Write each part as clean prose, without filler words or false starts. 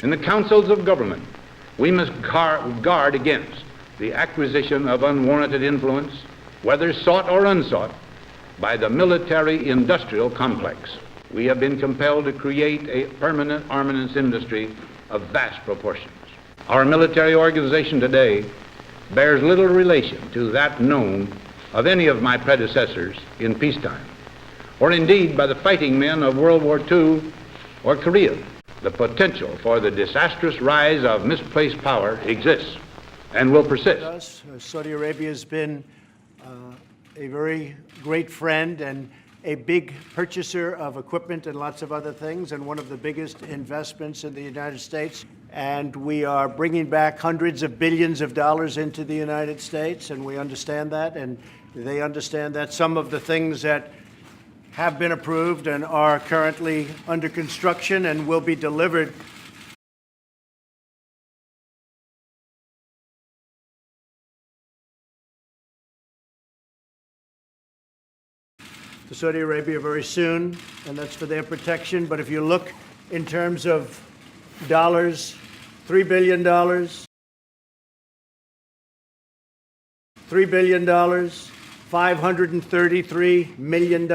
In the councils of government, we must guard against the acquisition of unwarranted influence, whether sought or unsought, by the military-industrial complex. We have been compelled to create a permanent armaments industry of vast proportions. Our military organization today bears little relation to that known of any of my predecessors in peacetime, or indeed by the fighting men of World War II or Korea. The potential for the disastrous rise of misplaced power exists and will persist. Saudi Arabia has been a very great friend and a big purchaser of equipment and lots of other things, and one of the biggest investments in the United States. And we are bringing back hundreds of billions of dollars into the United States, and we understand that, and they understand that. Some of the things that have been approved and are currently under construction and will be delivered to Saudi Arabia very soon, and that's for their protection. But if you look in terms of dollars, $3 billion, $3 billion, $533 million,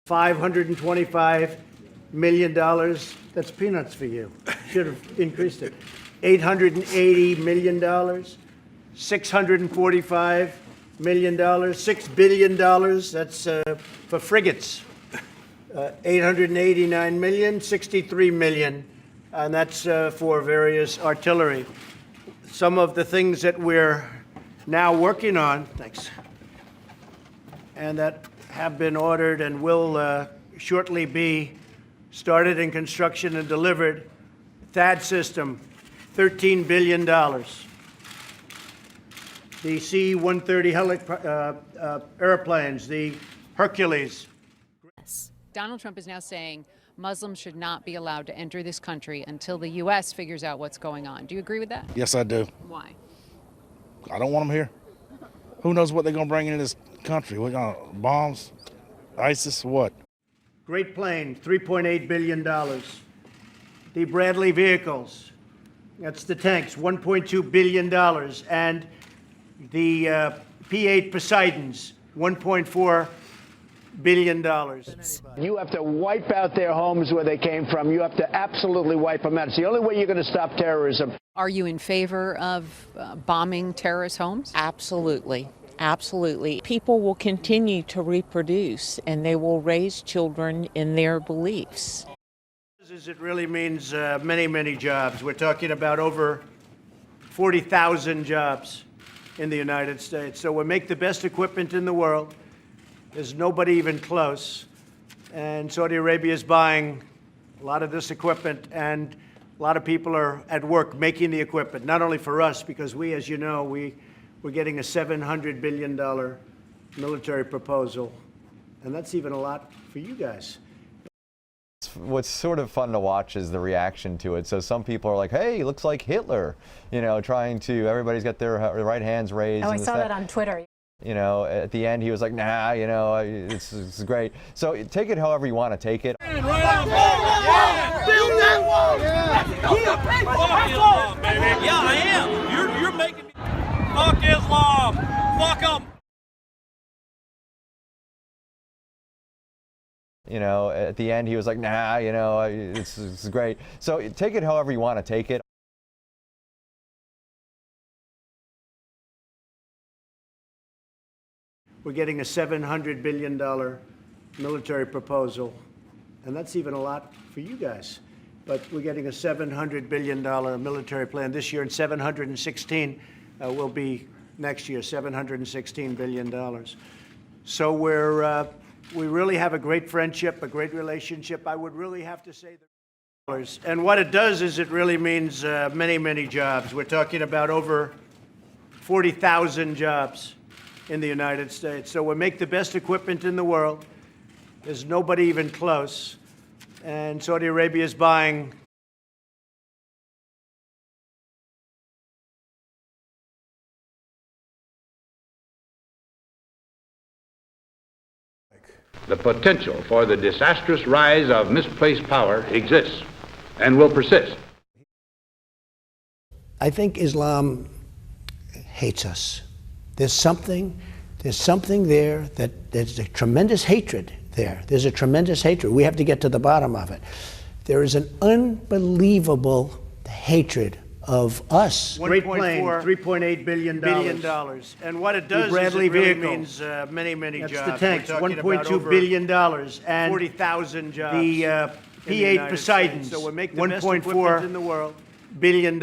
$525 million. That's peanuts for you. Should have increased it. $880 million, $645 million, $6 billion. That's for frigates. 889 million, 63 million, and that's for various artillery. Some of the things that we're now working on, thanks, and that have been ordered and will shortly be started in construction and delivered. THAAD system, $13 billion. The C-130 airplanes, the Hercules. Donald Trump is now saying Muslims should not be allowed to enter this country until the U.S. figures out what's going on. Do you agree with that? Yes, I do. Why? I don't want them here. Who knows what they're going to bring into this country? What, bombs? ISIS? What? Great plane, $3.8 billion. The Bradley vehicles, that's the tanks, $1.2 billion. And the P-8 Poseidons, $1.4 billion. You have to wipe out their homes where they came from. You have to absolutely wipe them out. It's the only way you're going to stop terrorism. Are you in favor of bombing terrorist homes? Absolutely. Absolutely. People will continue to reproduce, and they will raise children in their beliefs. It really means many, many jobs. We're talking about over 40,000 jobs in the United States. So we make the best equipment in the world. There's nobody even close. And Saudi Arabia is buying a lot of this equipment, and a lot of people are at work making the equipment, not only for us, because we, as you know, we're getting a $700 billion military proposal, and that's even a lot for you guys. What's sort of fun to watch is the reaction to it. So some people are like, hey, looks like Hitler, everybody's got their right hands raised. Oh, I saw that on Twitter. At the end he was like, nah, it's great. So take it however you want to take it. Right on, yeah. Build that wall! Fuck Islam, baby. Yeah, I am. You're making me. Fuck Islam. Fuck them. At the end he was like, nah, it's great. So take it however you want to take it. We're getting a $700 billion military proposal, and that's even a lot for you guys. But we're getting a $700 billion military plan this year, and 716 will be next year, $716 billion. So we really have a great friendship, a great relationship. I would really have to say that. And what it does is it really means many, many jobs. We're talking about over 40,000 jobs in the United States. So we make the best equipment in the world. There's nobody even close. And Saudi Arabia is buying The potential for the disastrous rise of misplaced power exists and will persist. I think Islam hates us. There's something there that there's a tremendous hatred there. There's a tremendous hatred. We have to get to the bottom of it. There is an unbelievable hatred of us. Great plane, $3.8 billion. And what it does is it really means many, many jobs. That's the tanks, $1.2 billion. And 40,000 jobs. The P-8 Poseidons, $1.4 billion.